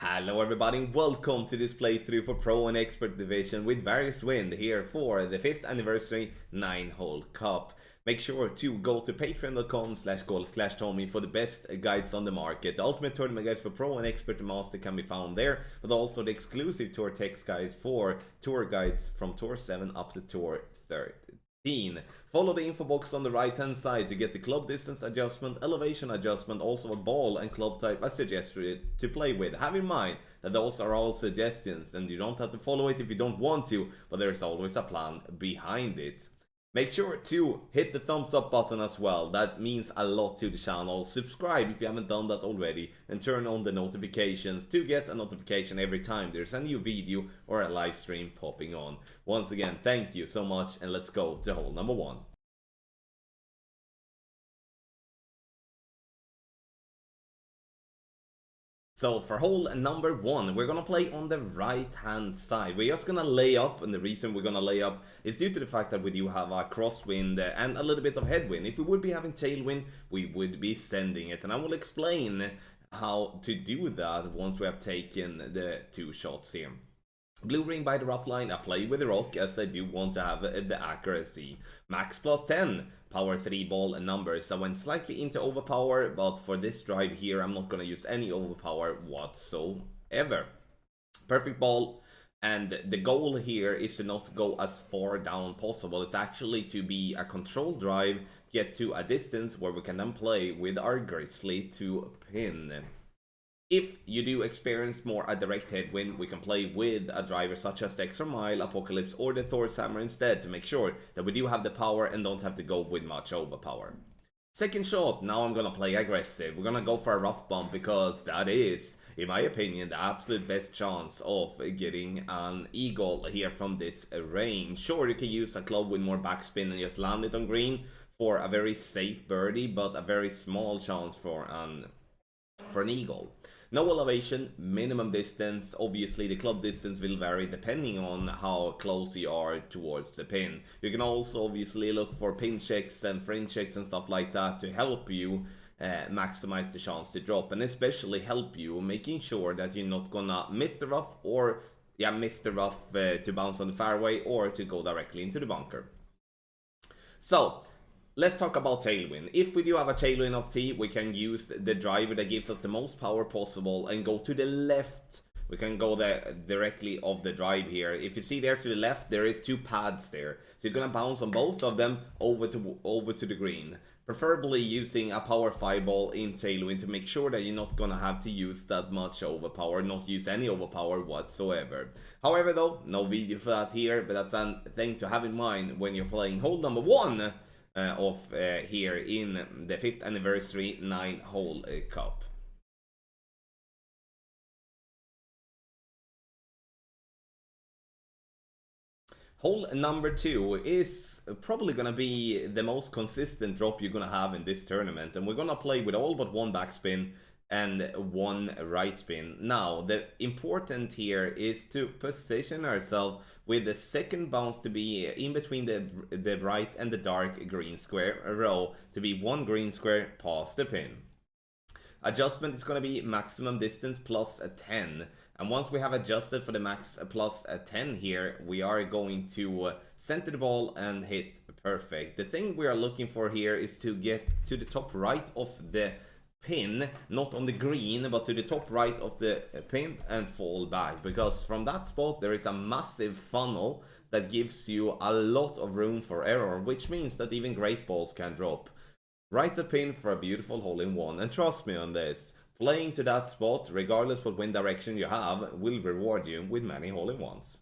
Hello everybody and welcome to this playthrough for Pro and Expert Division with Various Wind here for the 5th anniversary 9-hole cup. Make sure to go to patreon.com/golfclashtommy for the best guides on the market. The ultimate tournament guides for Pro and Expert Master can be found there, but also the exclusive tour text guides for tour guides from Tour 7 up to Tour 13. Follow the info box on the right hand side to get the club distance adjustment, elevation adjustment, also a ball and club type I suggest you to play with. Have in mind that those are all suggestions and you don't have to follow it if you don't want to, but there's always a plan behind it. Make sure to hit the thumbs up button as well, that means a lot to the channel. Subscribe if you haven't done that already and turn on the notifications to get a notification every time there's a new video or a live stream popping on. Once again, thank you so much and let's go to hole number 1. So for hole number 1, we're gonna play on the right hand side. We're just gonna lay up, and the reason we're gonna lay up is due to the fact that we do have a crosswind and a little bit of headwind. If we would be having tailwind, we would be sending it, and I will explain how to do that once we have taken the 2 shots here. Blue ring by the rough line, I play with the rock as I do want to have the accuracy. Max plus 10, power 3 ball numbers. I went slightly into overpower, but for this drive here I'm not going to use any overpower whatsoever. Perfect ball, and the goal here is to not go as far down possible. It's actually to be a controlled drive, get to a distance where we can then play with our grizzly to pin. If you do experience more a direct headwind, we can play with a driver such as the Extra Mile, Apocalypse or the Thor's Hammer instead to make sure that we do have the power and don't have to go with much overpower. Second shot, now I'm gonna play aggressive. We're gonna go for a rough bump because that is, in my opinion, the absolute best chance of getting an eagle here from this range. Sure, you can use a club with more backspin and just land it on green for a very safe birdie, but a very small chance for an eagle. No elevation, minimum distance. Obviously the club distance will vary depending on how close you are towards the pin. You can also obviously look for pin checks and fringe checks and stuff like that to help you maximize the chance to drop, and especially help you making sure that you're not gonna miss the rough or miss the rough to bounce on the fairway or to go directly into the bunker. So let's talk about tailwind. If we do have a tailwind of tee, we can use the driver that gives us the most power possible and go to the left. We can go there directly off the drive here. If you see there to the left, there is 2 pads there. So you're gonna bounce on both of them over to the green. Preferably using a power 5 ball in tailwind to make sure that you're not gonna have to use that much overpower, not use any overpower whatsoever. However though, no video for that here, but that's a thing to have in mind when you're playing hole number 1 here in the 5th anniversary 9-hole cup. Hole number 2 is probably gonna be the most consistent drop you're gonna have in this tournament, and we're gonna play with all but 1 backspin and 1 right spin. Now, the important here is to position ourselves with the second bounce to be in between the bright and the dark green square row, to be 1 green square past the pin. Adjustment is going to be maximum distance plus a 10. And once we have adjusted for the max plus a 10 here, we are going to center the ball and hit perfect. The thing we are looking for here is to get to the top right of the pin, not on the green, but to the top right of the pin and fall back, because from that spot there is a massive funnel that gives you a lot of room for error, which means that even great balls can drop. Right the pin for a beautiful hole-in-one, and trust me on this, playing to that spot, regardless what wind direction you have, will reward you with many hole-in-ones.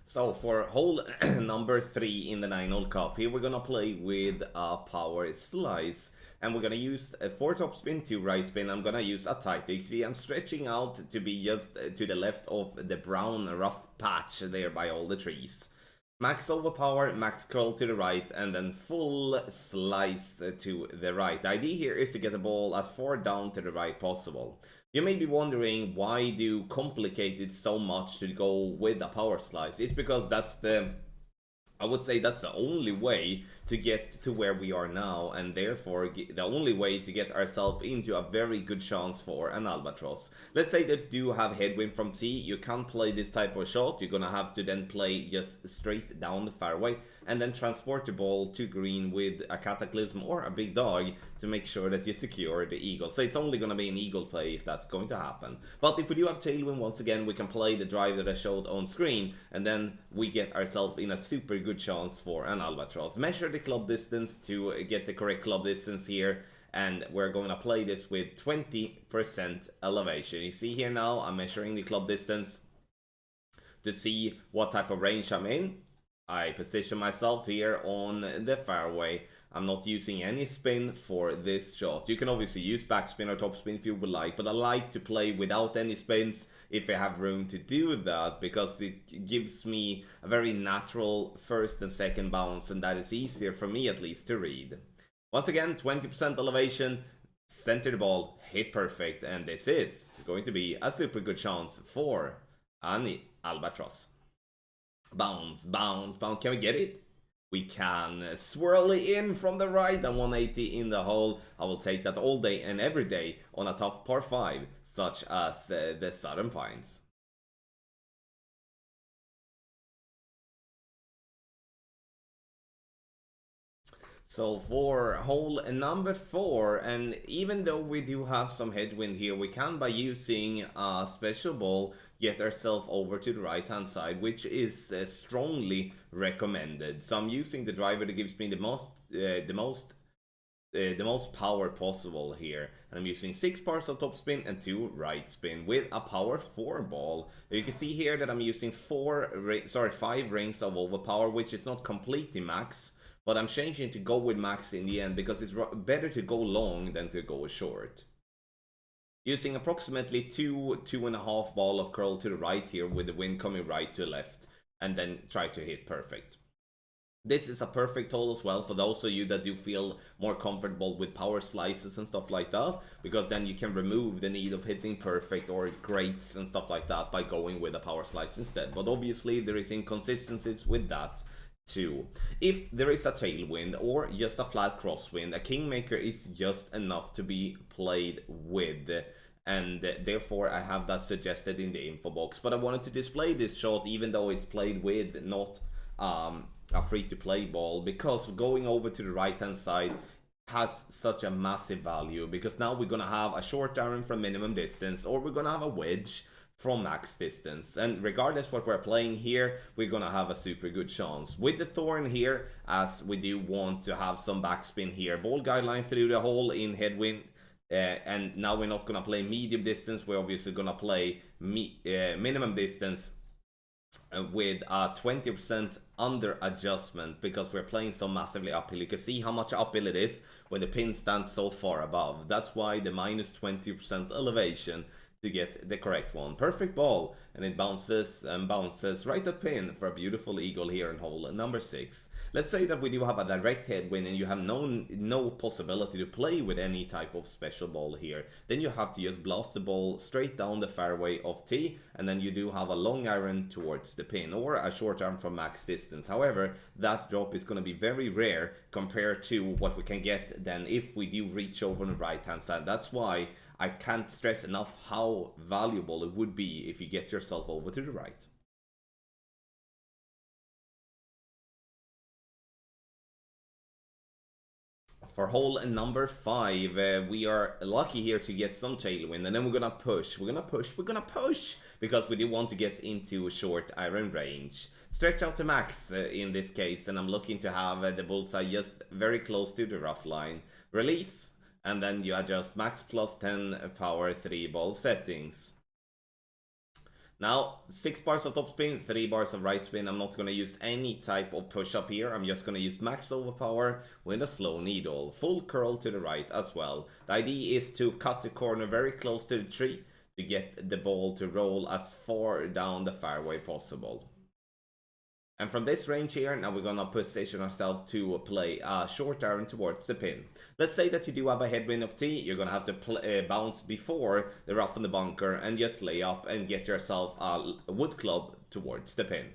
So for hole number 3 in the 9-hole cup, here we're gonna play with a power slice, and we're gonna use a 4 topspin, 2 right spin. I'm gonna use a tight. You see I'm stretching out to be just to the left of the brown rough patch there by all the trees. Max overpower, max curl to the right, and then full slice to the right. The idea here is to get the ball as far down to the right possible. You may be wondering, why do complicate it so much to go with a power slice? It's because that's the I would say that's the only way to get to where we are now, and therefore the only way to get ourselves into a very good chance for an albatross. Let's say that you have headwind from T, you can't play this type of shot, you're gonna have to then play just straight down the fairway and then transport the ball to green with a cataclysm or a big dog to make sure that you secure the eagle. So it's only gonna be an eagle play if that's going to happen. But if we do have tailwind, once again, we can play the drive that I showed on screen, and then we get ourselves in a super good chance for an albatross. Measure the club distance to get the correct club distance here, and we're going to play this with 20% elevation. You see here now, I'm measuring the club distance to see what type of range I'm in. I position myself here on the fairway. I'm not using any spin for this shot. You can obviously use backspin or topspin if you would like, but I like to play without any spins if I have room to do that, because it gives me a very natural first and second bounce, and that is easier for me at least to read. Once again, 20% elevation, center the ball, hit perfect, and this is going to be a super good chance for an albatross. Bounce, bounce, bounce. Can we get it? We can. Swirly in from the right and 180 in the hole. I will take that all day and every day on a tough par 5, such as the Southern Pines. So for hole number 4, and even though we do have some headwind here, we can, by using a special ball, get ourselves over to the right hand side, which is strongly recommended. So I'm using the driver that gives me the most power possible here, and I'm using 6 bars of topspin and 2 right spin with a power 4 ball. You can see here that I'm using 5 rings of overpower, which is not completely max, but I'm changing to go with max in the end because it's better to go long than to go short. Using approximately 2.5 ball of curl to the right here, with the wind coming right to left, and then try to hit perfect. This is a perfect hole as well for those of you that do feel more comfortable with power slices and stuff like that, because then you can remove the need of hitting perfect or greats and stuff like that by going with a power slice instead. But obviously there is inconsistencies with that too. If there is a tailwind or just a flat crosswind, a kingmaker is just enough to be played with, and therefore I have that suggested in the info box. But I wanted to display this shot even though it's played with not a free-to-play ball, because going over to the right hand side has such a massive value, because now we're gonna have a short iron from minimum distance, or we're gonna have a wedge from max distance, and regardless what we're playing here, we're gonna have a super good chance. With the thorn here, as we do want to have some backspin here, ball guideline through the hole in headwind, and now we're not gonna play medium distance, we're obviously gonna play minimum distance with a 20% under adjustment, because we're playing so massively uphill. You can see how much uphill it is when the pin stands so far above. That's why the minus 20% elevation to get the correct one. Perfect ball, and it bounces and bounces right at pin for a beautiful eagle here in hole number 6. Let's say that we do have a direct headwind and you have no possibility to play with any type of special ball here. Then you have to just blast the ball straight down the fairway of T, and then you do have a long iron towards the pin or a short iron from max distance. However, that drop is going to be very rare compared to what we can get then if we do reach over on the right hand side. That's why I can't stress enough how valuable it would be if you get yourself over to the right. For hole number 5, we are lucky here to get some tailwind, and then we're gonna push, because we do want to get into short iron range. Stretch out to max in this case, and I'm looking to have the bullseye just very close to the rough line. Release, and then you adjust max plus 10 power 3 ball settings. Now, 6 bars of topspin, 3 bars of right spin. I'm not going to use any type of push up here. I'm just going to use max overpower with a slow needle. Full curl to the right as well. The idea is to cut the corner very close to the tree to get the ball to roll as far down the fairway possible. And from this range here, now we're gonna position ourselves to play a short iron towards the pin. Let's say that you do have a headwind of T, you're gonna have to bounce before the rough in the bunker and just lay up and get yourself a wood club towards the pin.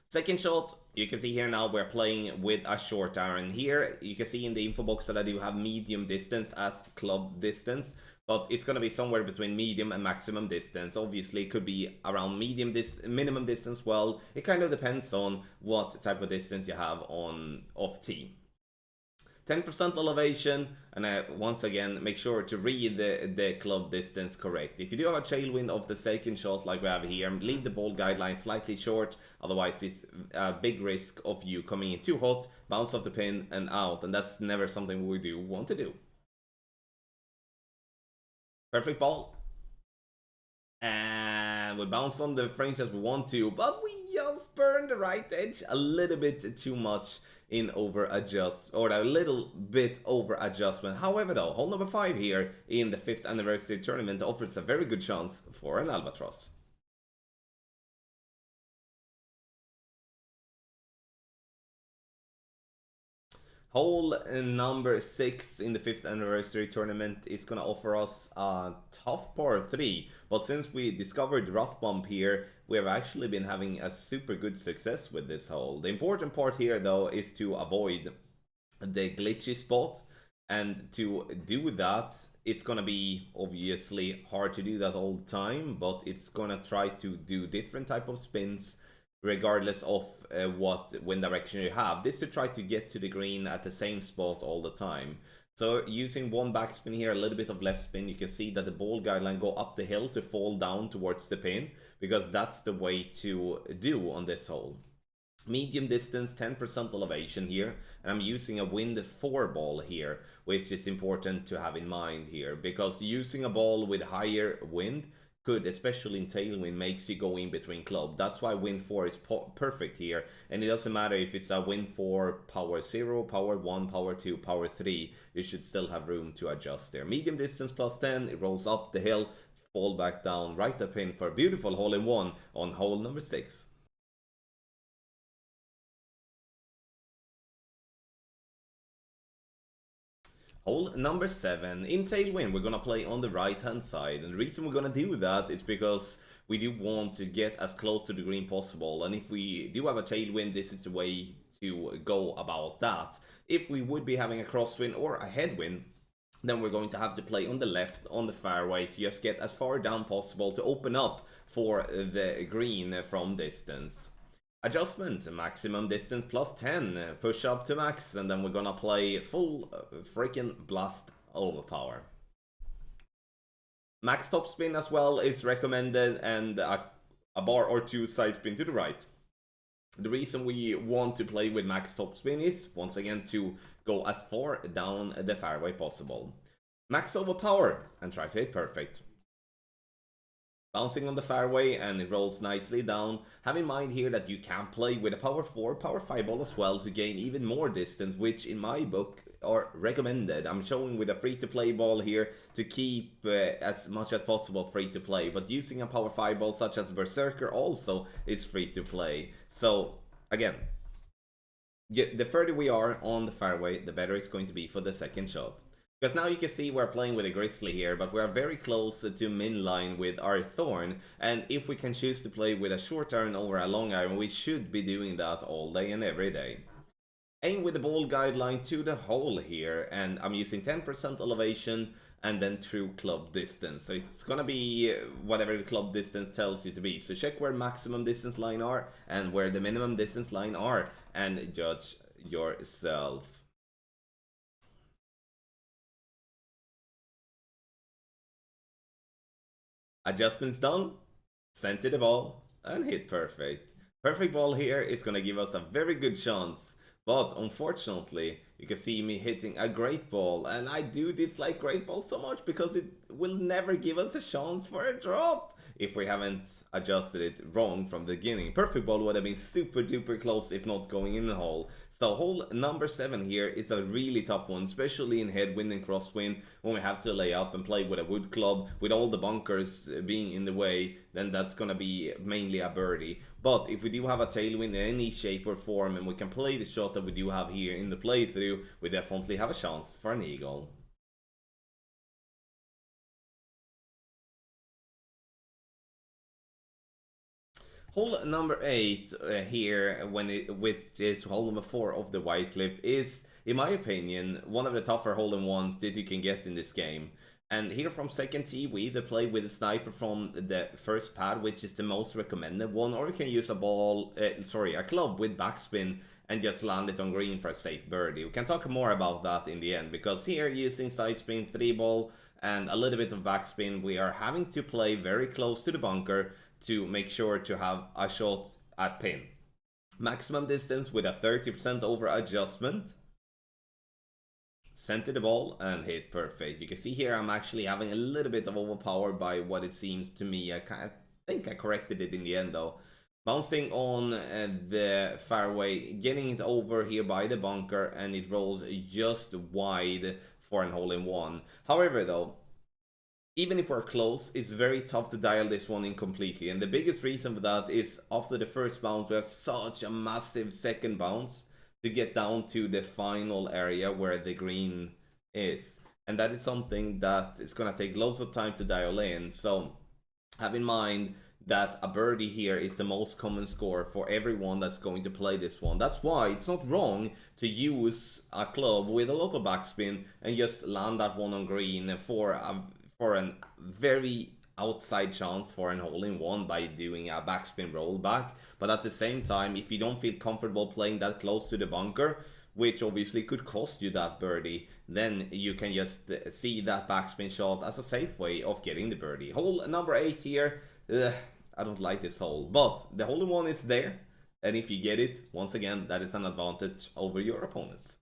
Second shot, you can see here now we're playing with a short iron. Here you can see in the info box that I do have medium distance as club distance, but it's going to be somewhere between medium and maximum distance. Obviously it could be around minimum distance. Well, it kind of depends on what type of distance you have on off tee. 10% elevation, and once again make sure to read the club distance correct. If you do have a tailwind of the second shot like we have here, leave the ball guideline slightly short, otherwise it's a big risk of you coming in too hot, bounce off the pin and out, and that's never something we do want to do. Perfect ball. And we bounce on the fringe as we want to, but we just burned the right edge a little bit too much in over adjust, or a little bit over adjustment. However though, hole number 5 here in the 5th anniversary tournament offers a very good chance for an albatross. Hole number 6 in the 5th anniversary tournament is gonna offer us a tough par 3, but since we discovered rough bump here, we have actually been having a super good success with this hole. The important part here though is to avoid the glitchy spot, and to do that it's gonna be obviously hard to do that all the time, but it's gonna try to do different type of spins regardless of what wind direction you have. This to try to get to the green at the same spot all the time. So using one backspin here, a little bit of left spin, you can see that the ball guideline go up the hill to fall down towards the pin, because that's the way to do on this hole. Medium distance, 10% elevation here, and I'm using a wind 4 ball here, which is important to have in mind here, because using a ball with higher wind could, especially in tailwind, makes you go in between club. That's why wind 4 is perfect here, and it doesn't matter if it's a wind 4 power 0, power 1, power 2, power 3, you should still have room to adjust there. Medium distance plus 10, it rolls up the hill, fall back down, right the pin for a beautiful hole in one on hole number 6. Hole number 7, in tailwind, we're gonna play on the right hand side, and the reason we're gonna do that is because we do want to get as close to the green possible, and if we do have a tailwind, this is the way to go about that. If we would be having a crosswind or a headwind, then we're going to have to play on the left on the fairway to just get as far down possible to open up for the green from distance. Adjustment, maximum distance plus 10, push up to max, and then we're gonna play full freaking blast overpower. Max top spin as well is recommended, and a bar or 2 side spin to the right. The reason we want to play with max top spin is, once again, to go as far down the fairway possible. Max overpower, and try to hit perfect. Bouncing on the fairway, and it rolls nicely down. Have in mind here that you can play with a power 4, power 5 ball as well to gain even more distance, which in my book are recommended. I'm showing with a free-to-play ball here to keep as much as possible free-to-play, but using a power 5 ball such as Berserker also is free-to-play. So again, the further we are on the fairway, the better it's going to be for the second shot. Because now you can see we're playing with a Grizzly here, but we are very close to min line with our Thorn, and if we can choose to play with a short iron over a long iron, we should be doing that all day and every day. Aim with the ball guideline to the hole here, and I'm using 10% elevation and then true club distance. So it's gonna be whatever the club distance tells you to be. So check where maximum distance line are and where the minimum distance line are, and judge yourself. Adjustments done, send to the ball, and hit perfect. Perfect ball here is gonna give us a very good chance, but unfortunately, you can see me hitting a great ball, and I do dislike great balls so much because it will never give us a chance for a drop if we haven't adjusted it wrong from the beginning. Perfect ball would have been super duper close if not going in the hole. So hole number 7 here is a really tough one, especially in headwind and crosswind, when we have to lay up and play with a wood club, with all the bunkers being in the way, then that's gonna be mainly a birdie. But if we do have a tailwind in any shape or form, and we can play the shot that we do have here in the playthrough, we definitely have a chance for an eagle. Hole number 8 here, which is hole number 4 of the White Cliff, is, in my opinion, one of the tougher hole-in-ones that you can get in this game. And here from second tee, we either play with a sniper from the first pad, which is the most recommended one, or you can use a a club with backspin and just land it on green for a safe birdie. We can talk more about that in the end, because here using side spin, 3-ball, and a little bit of backspin, we are having to play very close to the bunker to make sure to have a shot at pin. Maximum distance with a 30% over adjustment. Center the ball and hit perfect. You can see here I'm actually having a little bit of overpower by what it seems to me. I think I corrected it in the end though. Bouncing on the fairway, getting it over here by the bunker, and it rolls just wide for an hole-in-one. However though, even if we're close, it's very tough to dial this one in completely. And the biggest reason for that is after the first bounce, we have such a massive second bounce to get down to the final area where the green is. And that is something that is going to take loads of time to dial in. So have in mind that a birdie here is the most common score for everyone that's going to play this one. That's why it's not wrong to use a club with a lot of backspin and just land that one on green for a very outside chance for an hole-in-one by doing a backspin rollback. But at the same time, if you don't feel comfortable playing that close to the bunker, which obviously could cost you that birdie, then you can just see that backspin shot as a safe way of getting the birdie. Hole number 8 here, I don't like this hole, but the hole-in-one is there, and if you get it, once again, that is an advantage over your opponents.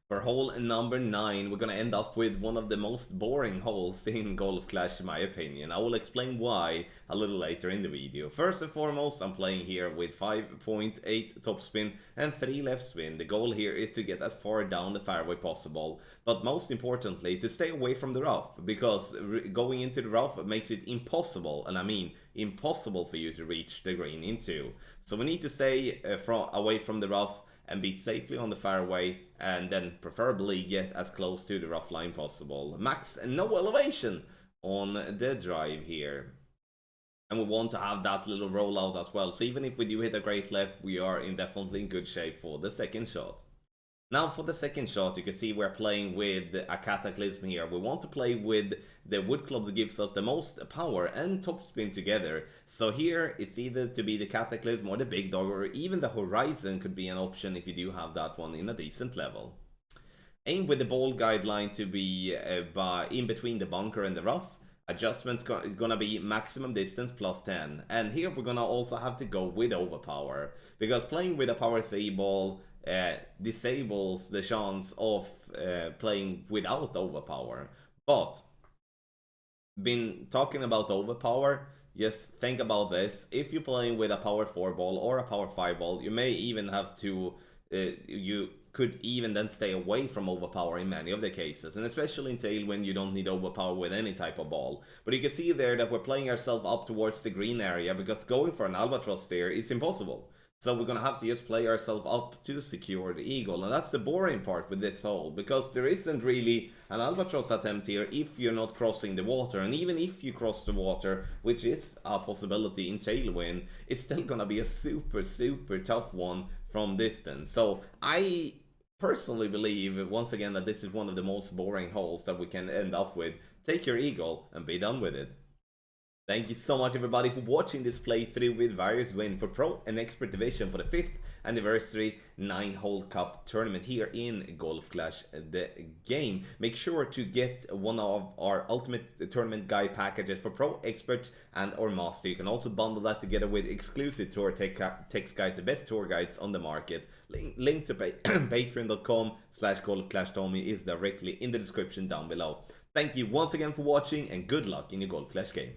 For hole number 9, we're gonna end up with one of the most boring holes in Golf Clash in my opinion. I will explain why a little later in the video. First and foremost, I'm playing here with 5.8 topspin and 3 left spin. The goal here is to get as far down the fairway possible, but most importantly to stay away from the rough, because going into the rough makes it impossible, and I mean impossible, for you to reach the green into. So we need to stay away from the rough and be safely on the fairway, and then preferably get as close to the rough line possible. Max no elevation on the drive here. And we want to have that little rollout as well. So even if we do hit a great left, we are definitely in good shape for the second shot. Now for the second shot, you can see we're playing with a Cataclysm here. We want to play with the wood club that gives us the most power and topspin together. So here it's either to be the Cataclysm or the Big Dog, or even the Horizon could be an option if you do have that one in a decent level. Aim with the ball guideline to be in between the bunker and the rough. Adjustment's gonna be maximum distance plus 10. And here we're gonna also have to go with overpower, because playing with a power 3 ball disables the chance of playing without overpower. But been talking about overpower, just think about this. If you're playing with a power 4 ball or a power 5 ball, you may even have to you could even then stay away from overpower in many of the cases, and especially in Tailwind you don't need overpower with any type of ball. But you can see there that we're playing ourselves up towards the green area, because going for an albatross there is impossible. So we're gonna have to just play ourselves up to secure the eagle, and that's the boring part with this hole, because there isn't really an albatross attempt here if you're not crossing the water. And even if you cross the water, which is a possibility in Tailwind, it's still gonna be a super tough one from distance. So I personally believe, once again, that this is one of the most boring holes that we can end up with. Take your eagle and be done with it. Thank you so much everybody for watching this playthrough with various win for Pro and Expert Division for the 5th anniversary 9-hole cup tournament here in Golf Clash the game. Make sure to get one of our ultimate tournament guide packages for Pro, Expert and or Master. You can also bundle that together with exclusive tour text guides, the best tour guides on the market. Link to patreon.com/golfclashtommy is directly in the description down below. Thank you once again for watching, and good luck in your Golf Clash game.